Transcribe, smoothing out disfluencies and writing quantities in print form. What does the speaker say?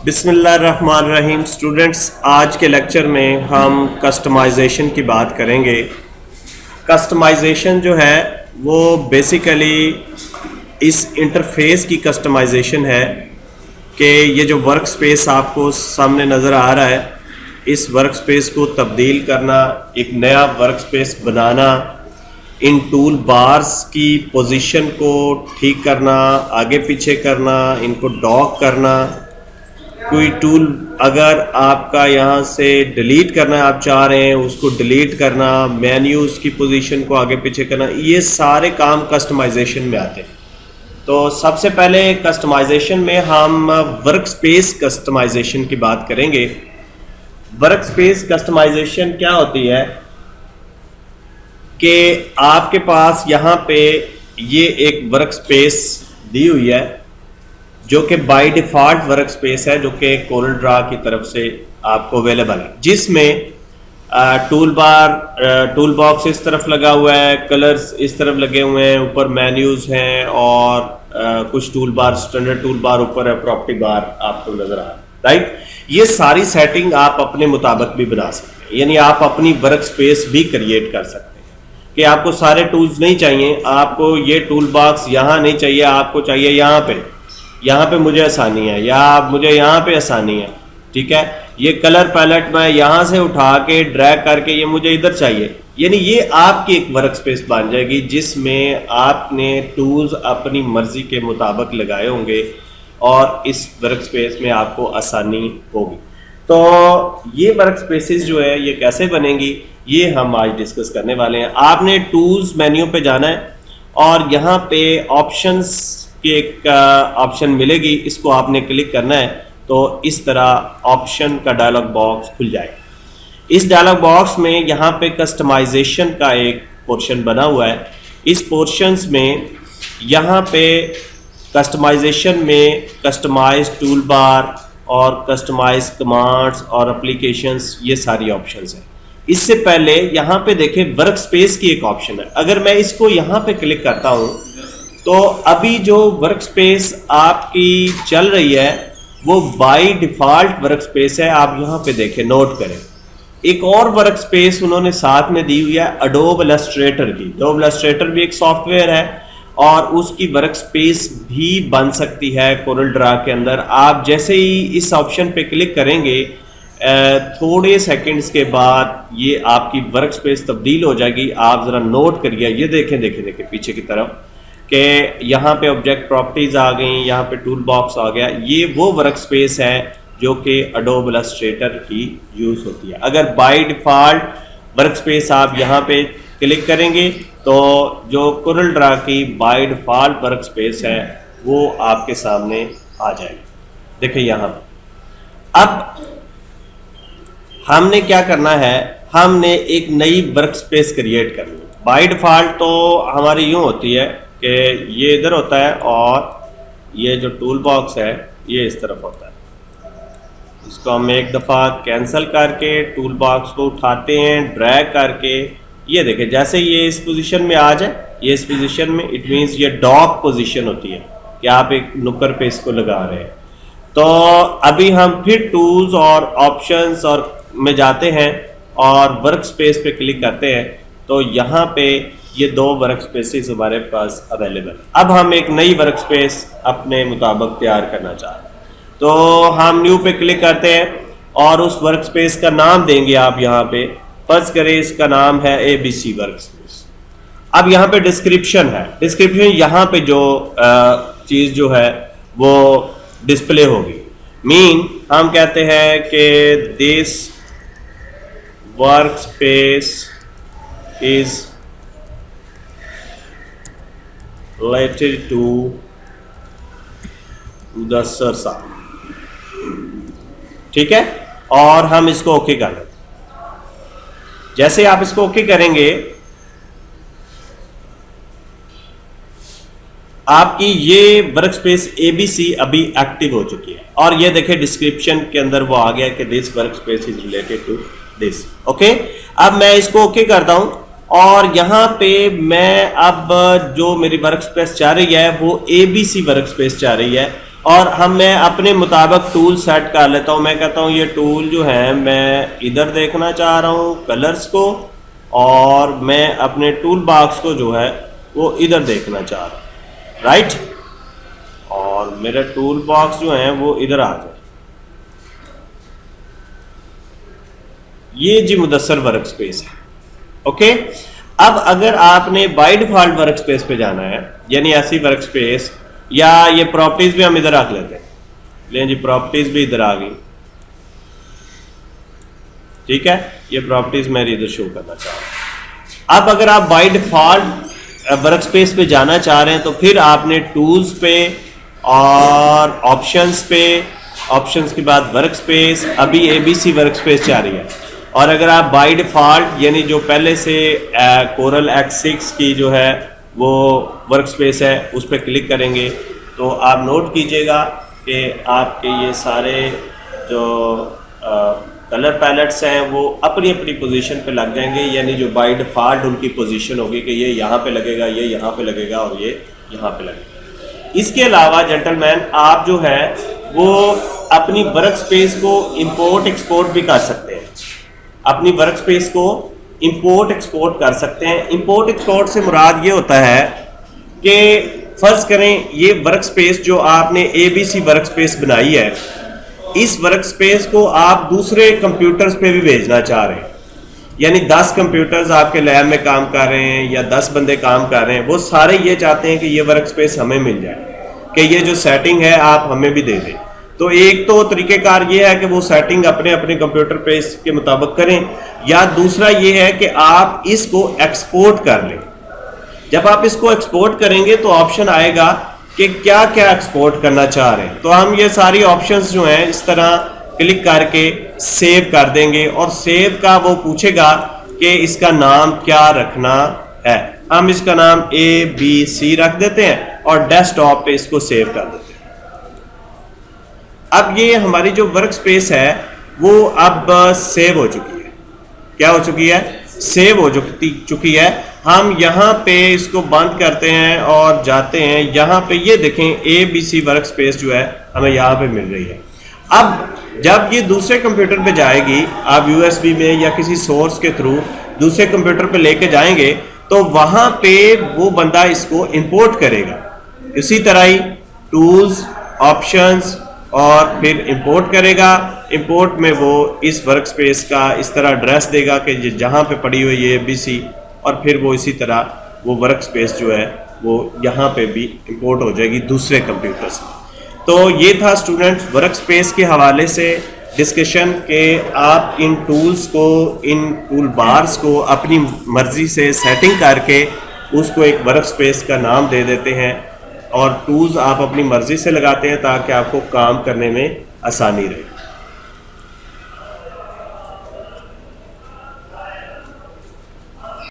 बिस्मिल्लाहिर्रहमानिर्रहीम। स्टूडेंट्स, आज के लेक्चर में हम कस्टमाइजेशन की बात करेंगे। कस्टमाइजेशन जो है वो बेसिकली इस इंटरफेस की कस्टमाइजेशन है कि ये जो वर्क स्पेस आपको सामने नज़र आ रहा है, इस वर्क स्पेस को तब्दील करना, एक नया वर्क स्पेस बनाना, इन टूल बार्स की पोजीशन को ठीक करना, आगे पीछे करना, इनको डॉक करना। कोई टूल अगर आपका यहाँ से डिलीट करना है, आप चाह रहे हैं उसको डिलीट करना, मेन्यूज़ की पोजीशन को आगे पीछे करना, ये सारे काम कस्टमाइजेशन में आते हैं। तो सबसे पहले कस्टमाइजेशन में हम वर्क स्पेस कस्टमाइजेशन की बात करेंगे। वर्क स्पेस कस्टमाइजेशन क्या होती है कि आपके पास यहाँ पे ये एक वर्क स्पेस दी हुई है जो कि बाय डिफ़ॉल्ट वर्क स्पेस है, जो कि कोरल ड्रा की तरफ से आपको अवेलेबल है, जिसमें टूल बॉक्स इस तरफ लगा हुआ है, कलर्स इस तरफ लगे हुए हैं, ऊपर मेन्यूज़ हैं और कुछ tool bar, standard tool bar ऊपर है, प्रॉपर्टी बार आपको नज़र आ रहा है, राइट। ये सारी सेटिंग आप अपने मुताबिक भी बना सकते हैं, यानी आप अपनी वर्क स्पेस भी क्रिएट कर सकते हैं कि आपको सारे टूल्स नहीं चाहिए, आपको ये टूल बॉक्स यहाँ नहीं चाहिए, आपको चाहिए यहाँ पे मुझे आसानी है, या मुझे यहाँ पे आसानी है, ठीक है। ये कलर पैलेट मैं यहाँ से उठा के ड्रैग करके ये मुझे इधर चाहिए, यानी ये आपकी एक वर्क स्पेस बन जाएगी जिसमें आपने टूल्स अपनी मर्जी के मुताबिक लगाए होंगे और इस वर्क स्पेस में आपको आसानी होगी। तो ये वर्क स्पेसेस जो है ये कैसे बनेंगी, ये हम आज डिस्कस करने वाले हैं। आपने टूल्स मेन्यू पे जाना है और यहाँ पे ऑप्शंस की एक ऑप्शन मिलेगी, इसको आपने क्लिक करना है तो इस तरह ऑप्शन का डायलॉग बॉक्स खुल जाएगा। इस डायलॉग बॉक्स में यहाँ पे कस्टमाइजेशन का एक पोर्शन बना हुआ है। इस पोर्शंस में यहाँ पे कस्टमाइजेशन में कस्टमाइज टूल बार और कस्टमाइज कमांड्स और एप्लीकेशंस, ये सारी ऑप्शंस हैं। इससे पहले यहाँ पे देखें वर्क स्पेस की एक ऑप्शन है। अगर मैं इसको यहाँ पे क्लिक करता हूँ तो अभी जो वर्क स्पेस आपकी चल रही है वो बाय डिफ़ॉल्ट वर्क स्पेस है। आप यहाँ पे देखें, नोट करें, एक और वर्क स्पेस उन्होंने साथ में दी हुई है अडोब इलस्ट्रेटर की। अडोब इलस्ट्रेटर भी एक सॉफ्टवेयर है और उसकी वर्क स्पेस भी बन सकती है कोरल ड्रा के अंदर। आप जैसे ही इस ऑप्शन पे क्लिक करेंगे थोड़े सेकंड्स के बाद ये आपकी वर्क स्पेस तब्दील हो जाएगी। आप ज़रा नोट करिए, ये देखें पीछे की तरफ कि यहाँ पे ऑब्जेक्ट प्रॉपर्टीज आ गई, यहाँ पे टूल बॉक्स आ गया। ये वो वर्क स्पेस है जो कि अडोब इलस्ट्रेटर की यूज़ होती है। अगर बाय डिफ़ॉल्ट वर्क स्पेस आप यहाँ पे क्लिक करेंगे तो जो कोरल ड्रा की बाय डिफ़ॉल्ट वर्क स्पेस है वो आपके सामने आ जाएगी। देखिए यहाँ अब हमने क्या करना है, हमने एक नई वर्क स्पेस क्रिएट करनी है। बाय डिफ़ॉल्ट तो हमारी यूँ होती है कि ये इधर होता है और ये जो टूल बॉक्स है ये इस तरफ होता है। इसको हम एक दफ़ा कैंसिल करके टूल बॉक्स को उठाते हैं, ड्रैग करके, ये देखें जैसे ये इस पोजीशन में आ जाए, ये इस पोजीशन में, इट मीन्स ये डॉक पोजीशन होती है कि आप एक नुक्कर पे इसको लगा रहे हैं। तो अभी हम फिर टूल्स और ऑप्शंस और में जाते हैं और वर्क स्पेस पे क्लिक करते हैं तो यहाँ पे ये दो वर्क स्पेसेस हमारे पास अवेलेबल है। अब हम एक नई वर्क स्पेस अपने मुताबिक तैयार करना चाहते हैं तो हम न्यू पे क्लिक करते हैं और उस वर्क स्पेस का नाम देंगे। आप यहाँ पे फर्ज करें, इसका नाम है ABC वर्क स्पेस। अब यहाँ पे डिस्क्रिप्शन है, डिस्क्रिप्शन यहाँ पे जो चीज़ जो है वो डिस्प्ले होगी। मीन हम कहते हैं कि this workspace is related to the सरसा, ठीक है, और हम इसको ओके कर लेते हैं। जैसे आप इसको ओके करेंगे आपकी ये वर्क स्पेस ABC अभी एक्टिव हो चुकी है और ये देखें डिस्क्रिप्शन के अंदर वो आ गया कि this workspace is related to this. Okay, अब मैं इसको ओके करता हूं और यहाँ पे मैं अब जो मेरी वर्क स्पेस चाह रही है वो ABC वर्क स्पेस चाह रही है। और मैं अपने मुताबिक टूल सेट कर लेता हूँ। मैं कहता हूँ ये टूल जो है मैं इधर देखना चाह रहा हूँ कलर्स को, और मैं अपने टूल बॉक्स को जो है वो इधर देखना चाह रहा हूँ, राइट। और मेरा टूल बॉक्स जो है वो इधर आ जाए। ये जी मुदस्सर वर्क स्पेस है, ओके। अब अगर आपने बाय डिफॉल्ट वर्क स्पेस पे जाना है, यानी ऐसी वर्क स्पेस, या ये प्रॉपर्टीज भी हम इधर रख लेते हैं, लें जी प्रॉपर्टीज भी इधर आ गई, ठीक है। ये प्रॉपर्टीज मैं इधर शो करना चाह रहा हूं। अब अगर आप बाय डिफॉल्ट वर्क स्पेस पे जाना चाह रहे हैं तो फिर आपने टूल्स पे और ऑप्शंस पे, ऑप्शंस के बाद वर्क स्पेस, अभी ABC वर्क स्पेस जा रही है। और अगर आप बाय डिफॉल्ट यानी जो पहले से कोरल X6 की जो है वो वर्क स्पेस है उस पर क्लिक करेंगे तो आप नोट कीजिएगा कि आपके ये सारे जो कलर पैलेट्स हैं वो अपनी अपनी पोजीशन पे लग जाएंगे, यानी जो बाय डिफॉल्ट उनकी पोजीशन होगी कि ये यहाँ पे लगेगा, ये यहाँ पे लगेगा और ये यहाँ पे लगेगा। इसके अलावा जेंटलमैन आप जो है वो अपनी वर्क स्पेस को इंपोर्ट एक्सपोर्ट भी कर सकते हैं, अपनी वर्क स्पेस को इंपोर्ट एक्सपोर्ट कर सकते हैं। इंपोर्ट एक्सपोर्ट से मुराद ये होता है कि फर्ज करें ये वर्क स्पेस जो आपने ABC वर्क स्पेस बनाई है, इस वर्क स्पेस को आप दूसरे कंप्यूटर्स पे भी भेजना चाह रहे हैं, यानी 10 कंप्यूटर्स आपके लैब में काम कर रहे हैं या 10 बंदे काम कर रहे हैं, वो सारे ये चाहते हैं कि ये वर्क स्पेस हमें मिल जाए, कि ये जो सेटिंग है आप हमें भी दे दें। तो एक तो तरीक़ेकार ये है कि वो सेटिंग अपने अपने कंप्यूटर पे इसके मुताबिक करें, या दूसरा ये है कि आप इसको एक्सपोर्ट कर लें। जब आप इसको एक्सपोर्ट करेंगे तो ऑप्शन आएगा कि क्या क्या एक्सपोर्ट करना चाह रहे हैं, तो हम ये सारी ऑप्शंस जो हैं इस तरह क्लिक करके सेव कर देंगे, और सेव का वो पूछेगा कि इसका नाम क्या रखना है। हम इसका नाम ABC रख देते हैं और डेस्कटॉप पे इसको सेव कर देते हैं। अब ये हमारी जो वर्क स्पेस है वो अब सेव हो चुकी है। क्या हो चुकी है? सेव हो चुकी है। हम यहाँ पे इसको बंद करते हैं और जाते हैं यहाँ पे, ये देखें ABC वर्क स्पेस जो है हमें यहाँ पे मिल रही है। अब जब ये दूसरे कंप्यूटर पे जाएगी, आप USB में या किसी सोर्स के थ्रू दूसरे कंप्यूटर पे लेके जाएंगे तो वहाँ पे वो बंदा इसको इंपोर्ट करेगा। इसी तरह ही टूल्स, ऑप्शंस और फिर इंपोर्ट करेगा। इंपोर्ट में वो इस वर्क स्पेस का इस तरह एड्रेस देगा कि जहाँ पे पड़ी हुई है ABC, और फिर वो इसी तरह वो वर्क स्पेस जो है वो यहाँ पे भी इंपोर्ट हो जाएगी दूसरे कंप्यूटर से। तो ये था स्टूडेंट्स वर्क स्पेस के हवाले से डिस्कशन के आप इन टूल्स को, इन टूल बार्स को अपनी मर्जी से सेटिंग करके उसको एक वर्क स्पेस का नाम दे देते हैं, और टूल्स आप अपनी मर्जी से लगाते हैं ताकि आपको काम करने में आसानी रहे।